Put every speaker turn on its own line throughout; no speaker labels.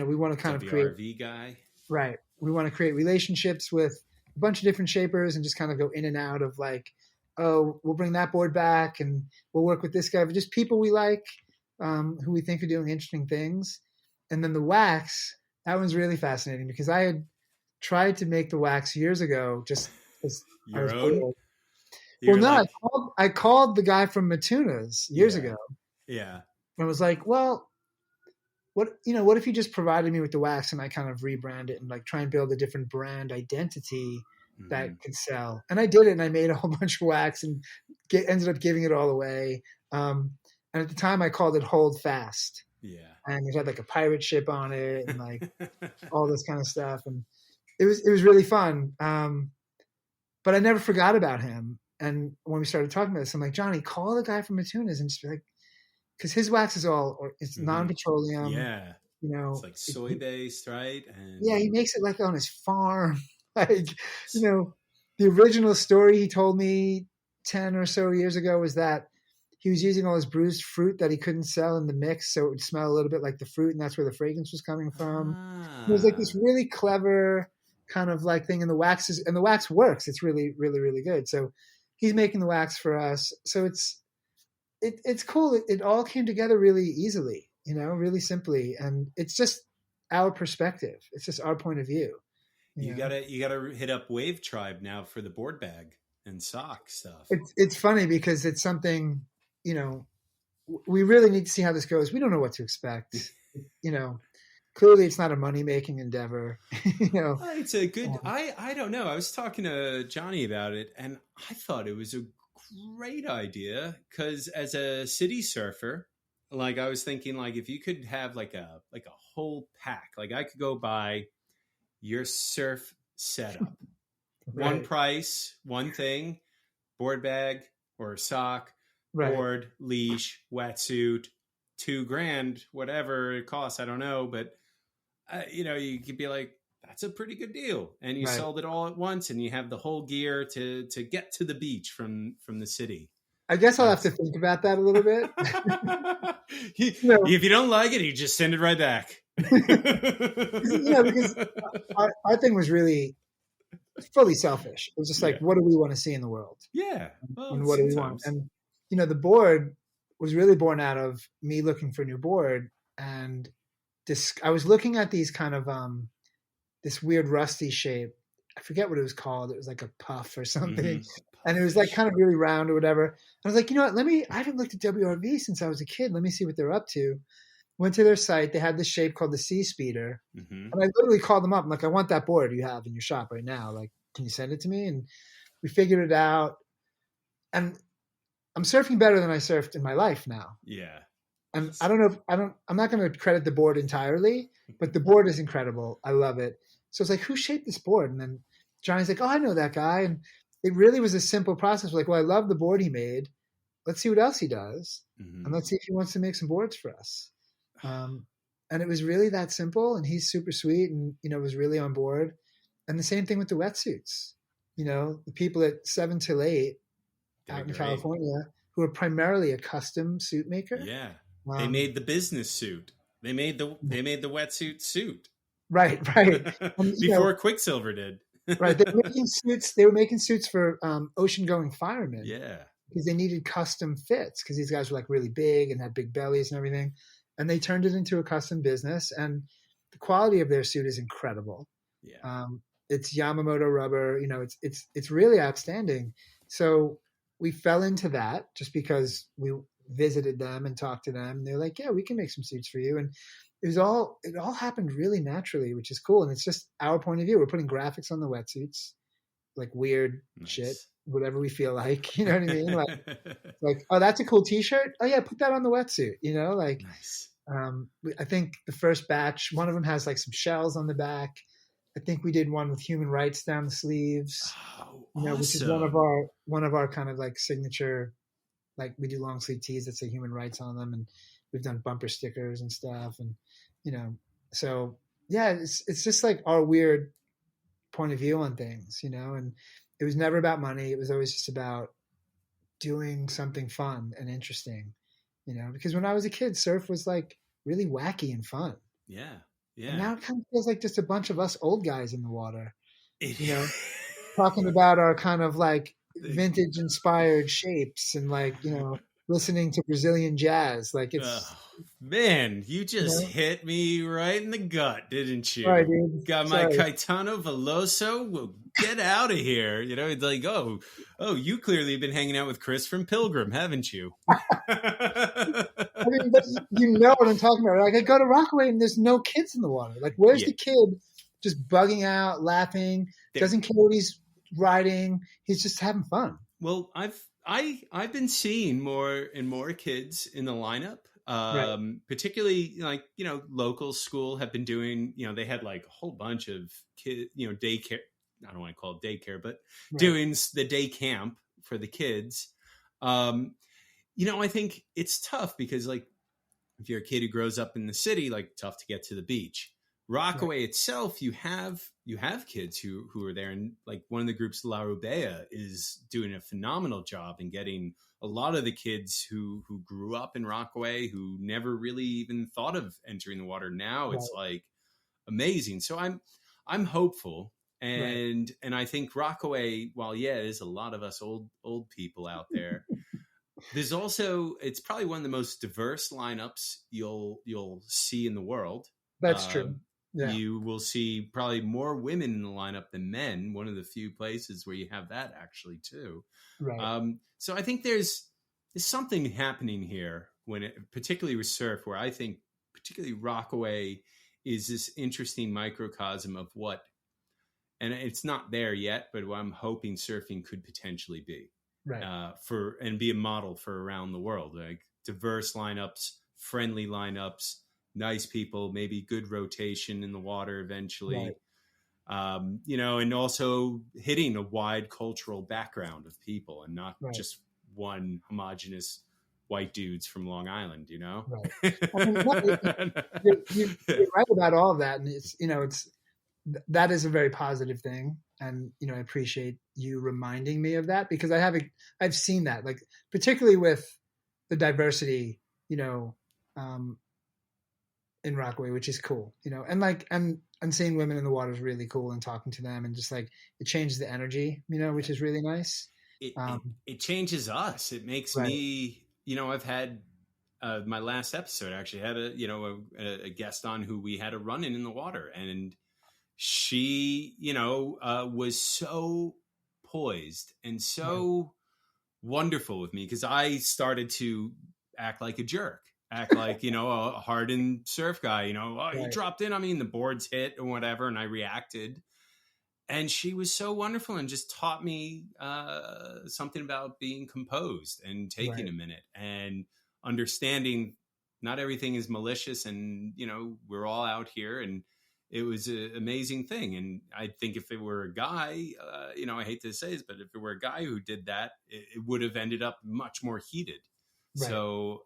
we want to kind of create
WRV guy.
Right. We want to create relationships with a bunch of different shapers and just kind of go in and out of like, oh, we'll bring that board back and we'll work with this guy, but just people we like, who we think are doing interesting things. And then the wax, that one's really fascinating because I had tried to make the wax years ago, just as
your own.
Bored. Well, no, like... I called the guy from Matuna's years ago.
Yeah.
And was like, well, what if you just provided me with the wax and I kind of rebrand it and like try and build a different brand identity that could sell? And I did it, and I made a whole bunch of wax and ended up giving it all away. And at the time I called it Hold Fast. Yeah. And it had like a pirate ship on it and like all this kind of stuff. And it was really fun. But I never forgot about him. And when we started talking about this, I'm like, Johnny, call the guy from Matuna's and just be like, because his wax is it's non-petroleum.
Yeah. It's like soy based, right? And
yeah, he makes it like on his farm. Like, the original story he told me 10 or so years ago was that he was using all his bruised fruit that he couldn't sell in the mix, so it would smell a little bit like the fruit, and that's where the fragrance was coming from. It was like this really clever kind of like thing, and the wax works. It's really, really, really good. So he's making the wax for us. So it's cool. It all came together really easily, really simply, and it's just our perspective. It's just our point of view.
You gotta hit up Wave Tribe now for the board bag and sock stuff.
It's funny because it's something, we really need to see how this goes. We don't know what to expect. Clearly it's not a money-making endeavor.
It's a good. I don't know. I was talking to Johnny about it, and I thought it was a great idea because as a city surfer, like I was thinking, like if you could have like a whole pack, like I could go buy your surf setup, right. One price, one thing, board bag or sock, right. Board, leash, wetsuit, $2,000, whatever it costs. I don't know, but you could be like, that's a pretty good deal. And you sold it all at once and you have the whole gear to get to the beach from the city.
I guess I'll have to think about that a little bit.
If you don't like it, you just send it right back.
Because our thing was really fully selfish. It was just like, what do we want to see in the world?
Yeah.
Well, and what do we want? And, the board was really born out of me looking for a new board. And I was looking at these kind of, this weird rusty shape. I forget what it was called. It was like a puff or something. And it was like kind of really round or whatever. I was like, I haven't looked at WRV since I was a kid. Let me see what they're up to. Went to their site. They had this shape called the Sea Speeder. And I literally called them up. I'm like, I want that board you have in your shop right now. Like, can you send it to me? And we figured it out. And I'm surfing better than I surfed in my life now.
Yeah.
And I'm not going to credit the board entirely, but the board is incredible. I love it. So it's like, who shaped this board? And then Johnny's like, oh, I know that guy. And it really was a simple process. We're like, well, I love the board he made. Let's see what else he does. And let's see if he wants to make some boards for us. And it was really that simple. And he's super sweet and, was really on board. And the same thing with the wetsuits. The people at 7 till 8 out in California who are primarily a custom suit maker.
Yeah. They made the business suit. They made the wetsuit suit.
Right. And,
before Quicksilver did.
Right. They were making suits for ocean-going firemen.
Yeah.
Because they needed custom fits because these guys were like really big and had big bellies and everything. And they turned it into a custom business. And the quality of their suit is incredible.
Yeah.
It's Yamamoto rubber. It's really outstanding. So we fell into that just because we visited them and talked to them. And they're like, yeah, we can make some suits for you. And it all happened really naturally, which is cool. And it's just our point of view. We're putting graphics on the wetsuits, like weird shit, whatever we feel like, you know what I mean? Like, oh, that's a cool t-shirt. Oh yeah, put that on the wetsuit,
Nice.
I think the first batch, one of them has like some shells on the back. I think we did one with human rights down the sleeves,
awesome.
Which is one of our kind of like signature, like we do long sleeve tees that say human rights on them. And we've done bumper stickers and stuff. And, so yeah, it's just like our weird point of view on things, and it was never about money. It was always just about doing something fun and interesting, because when I was a kid, surf was like really wacky and fun.
Yeah.
And now it kind of feels like just a bunch of us old guys in the water,
It,
you know, talking about our kind of like vintage inspired shapes and like, listening to Brazilian jazz. Like it's,
man, you just hit me right in the gut, didn't you?
Sorry, dude.
Got my Caetano Veloso. We'll get out of here. It's like, oh, you clearly have been hanging out with Chris from Pilgrim, haven't you?
I mean, but you know what I'm talking about. Like I go to Rockaway and there's no kids in the water. Like where's the kid just bugging out, laughing, doesn't care what he's riding. He's just having fun.
Well, I've been seeing more and more kids in the lineup. Particularly like, local school have been doing, they had like a whole bunch of kids, daycare. I don't want to call it daycare, but doing the day camp for the kids. I think it's tough because like if you're a kid who grows up in the city, like tough to get to the beach. Rockaway itself, you have kids who are there, and like one of the groups, La Rubea, is doing a phenomenal job in getting a lot of the kids who grew up in Rockaway, who never really even thought of entering the water. Now it's like amazing. So I'm hopeful, and I think Rockaway, while there's a lot of us old people out there. There's also, it's probably one of the most diverse lineups you'll see in the world.
That's true. Yeah.
You will see probably more women in the lineup than men. One of the few places where you have that actually too.
Right.
So I think there's something happening here particularly with surf, where I think particularly Rockaway is this interesting microcosm of what, and it's not there yet, but what I'm hoping surfing could potentially be.
Right.
And be a model for around the world, like diverse lineups, friendly lineups, nice people, maybe good rotation in the water eventually, and also hitting a wide cultural background of people and not just one homogenous white dudes from Long Island,
Right. I mean, you're right about all of that. And it's that is a very positive thing. And, I appreciate you reminding me of that, because I've seen that, like, particularly with the diversity, in Rockaway, which is cool, and like, and seeing women in the water is really cool, and talking to them, and just like, it changes the energy, which is really nice.
It changes us. It makes me, I've had, my last episode actually had a guest on who we had a run in the water, and she, was so poised and so wonderful with me, because I started to act like a jerk, act like, a hardened surf guy, he dropped in on me and the boards hit or whatever, and I reacted. And she was so wonderful and just taught me something about being composed and taking a minute and understanding not everything is malicious, and, we're all out here, and it was an amazing thing. And I think if it were a guy, I hate to say this, but if it were a guy who did that, it would have ended up much more heated. Right. So,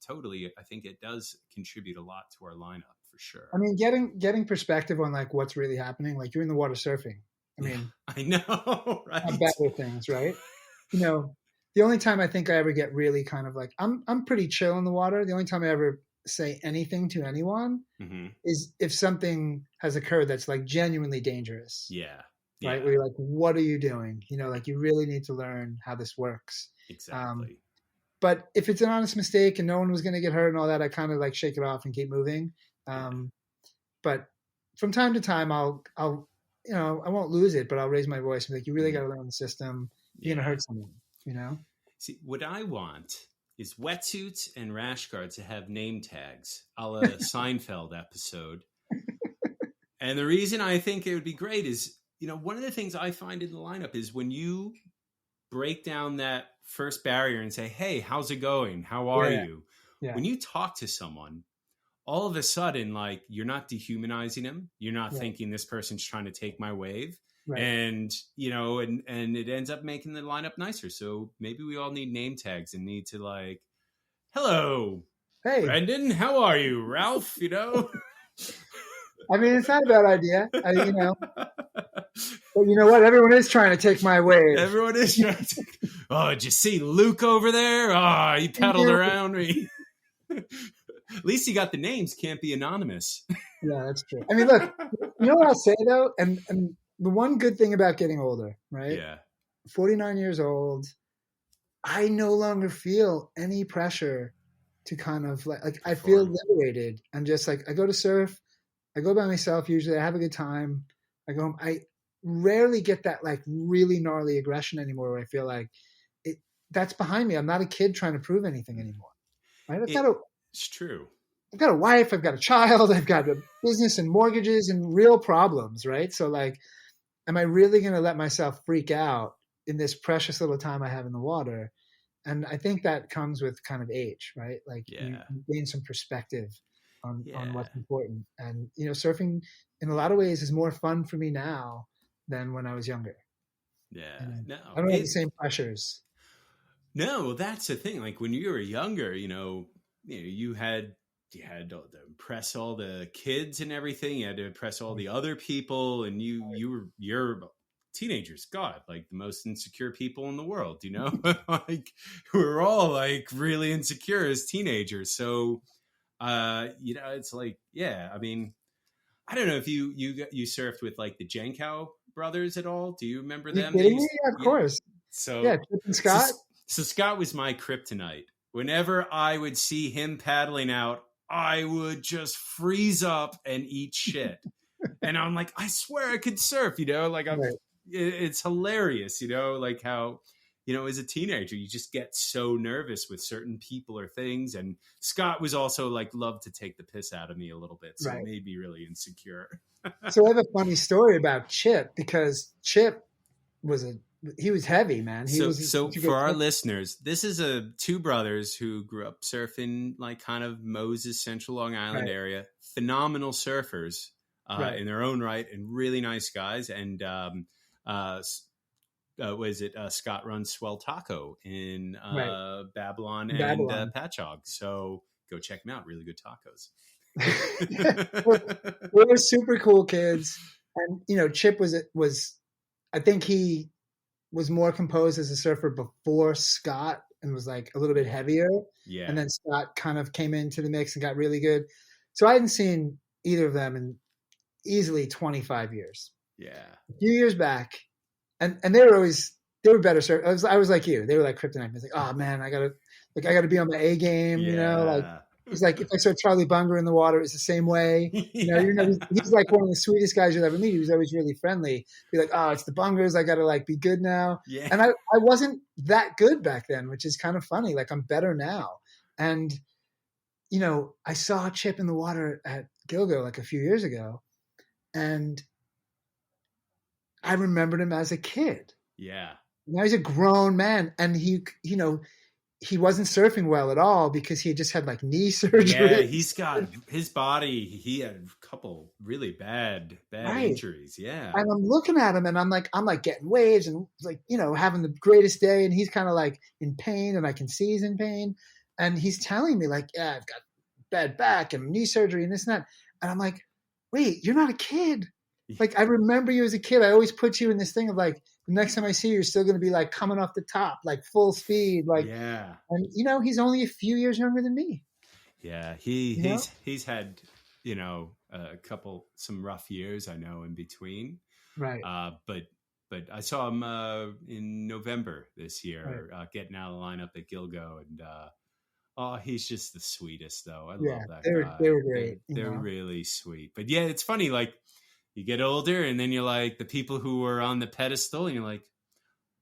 totally. I think it does contribute a lot to our lineup for sure.
I mean, getting perspective on like what's really happening, like you're in the water surfing. I mean,
I know, right?
How bad are things, right? The only time I think I ever get really kind of like, I'm pretty chill in the water. The only time I ever say anything to anyone is if something has occurred that's like genuinely dangerous.
Yeah.
Right. Where you're like, what are you doing? Like you really need to learn how this works.
Exactly.
But if it's an honest mistake and no one was going to get hurt and all that, I kind of like shake it off and keep moving. But from time to time, I'll I won't lose it, but I'll raise my voice and be like, you really got to learn the system. You're going to hurt someone,
See, what I want is wetsuits and rash guards to have name tags, a la Seinfeld episode. And the reason I think it would be great is, one of the things I find in the lineup is when you break down that first barrier and say, hey, how's it going? How are you? Yeah. When you talk to someone, all of a sudden, like, you're not dehumanizing them. You're not thinking this person's trying to take my wave. Right. And, and it ends up making the lineup nicer. So maybe we all need name tags and need to like, hello, hey, Brendon, how are you? Ralph,
I mean, it's not a bad idea, But you know what? Everyone is trying to take my wave.
Everyone is trying to take... Oh, did you see Luke over there? Oh, he paddled around me. At least you got the names. Can't be anonymous.
Yeah, that's true. I mean, look, you know what I'll say though, and the one good thing about getting older, right?
Yeah.
49 years old, I no longer feel any pressure to kind of like I feel liberated. I'm just like, I go to surf, I go by myself usually, I have a good time. I go home. I rarely get that like really gnarly aggression anymore where I feel like that's behind me. I'm not a kid trying to prove anything anymore. Right?
It's true.
I've got a wife, I've got a child, I've got a business and mortgages and real problems, right? So like, am I really going to let myself freak out in this precious little time I have in the water? And I think that comes with kind of age, right? Like you gain some perspective on what's important. And, you know, surfing in a lot of ways is more fun for me now than when I was younger.
Yeah.
No, I don't have the same pressures.
No, that's the thing. Like when you were younger, you had to impress all the kids and everything. You had to impress all the other people, and you're teenagers. God, like the most insecure people in the world. Like we're all like really insecure as teenagers. So, it's like, I mean, I don't know if you surfed with like the Jenkow brothers at all. Do you remember them?
Yeah, of course.
So
Chip and Scott.
So Scott was my kryptonite. Whenever I would see him paddling out, I would just freeze up and eat shit. And I'm like, I swear I could surf, like it's hilarious, like how, as a teenager, you just get so nervous with certain people or things. And Scott was also like, loved to take the piss out of me a little bit. So it made me really insecure.
So I have a funny story about Chip, because Chip he was heavy, man.
So for our listeners, this is two brothers who grew up surfing like kind of Moses, Central Long Island area. Phenomenal surfers in their own right, and really nice guys. And Scott runs Swell Taco in Babylon and Patchogue. So go check them out. Really good tacos.
We were super cool kids, and Chip was I think he was more composed as a surfer before Scott and was like a little bit heavier. Yeah. And then Scott kind of came into the mix and got really good. So I hadn't seen either of them in easily 25 years.
Yeah.
A few years back. And they were better surfers. I was like you. They were like kryptonite. I was like, oh man, I gotta be on my A game, like he's like, if I saw Charlie Bunger in the water, it's the same way. He's like one of the sweetest guys you'll ever meet. He was always really friendly. Be like, oh, it's the Bungers. I got to like be good now. Yeah. And I wasn't that good back then, which is kind of funny. Like I'm better now. And, I saw Chip in the water at Gilgo like a few years ago, and I remembered him as a kid.
Yeah.
Now he's a grown man, and he wasn't surfing well at all because he just had like knee surgery.
Yeah, he's got his body. He had a couple really bad injuries. Yeah.
And I'm looking at him and I'm like getting waves and like, having the greatest day. And he's kind of like in pain, and I can see he's in pain. And he's telling me like, yeah, I've got bad back and knee surgery and this and that. And I'm like, wait, you're not a kid. Like, I remember you as a kid. I always put you in this thing of like, the next time I see you, you're still going to be like coming off the top, like full speed. Like,
yeah.
And he's only a few years younger than me.
Yeah. He's had, some rough years, I know, in between.
Right.
But I saw him in November this year, getting out of the lineup at Gilgo, and he's just the sweetest, though. I love that guy.
They were great.
They're really sweet. But yeah, it's funny, like, you get older, and then you're like the people who were on the pedestal, and you're like,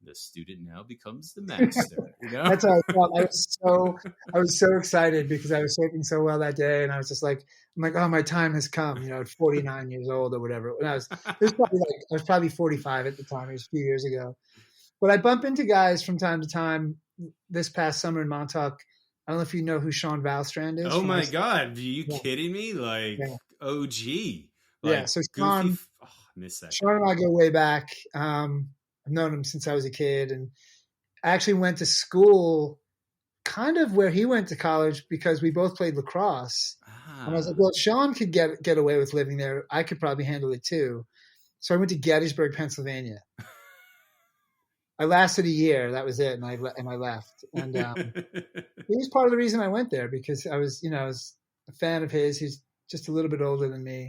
the student now becomes the master.
That's how I felt. I was so excited because I was surfing so well that day, and I was just like, oh, my time has come. At 49 years old or whatever. And I was probably 45 at the time. It was a few years ago. But I bump into guys from time to time. This past summer in Montauk, I don't know if you know who Sean Valstrand is.
Oh my God, are you kidding me? Like OG. Like,
so Sean,
I miss that.
Sean and I go way back. I've known him since I was a kid, and I actually went to school kind of where he went to college because we both played lacrosse. And I was like, well, Sean could get away with living there. I could probably handle it too. So I went to Gettysburg, Pennsylvania. I lasted a year. That was it. And I left. And he was part of the reason I went there because I was a fan of his. He's just a little bit older than me.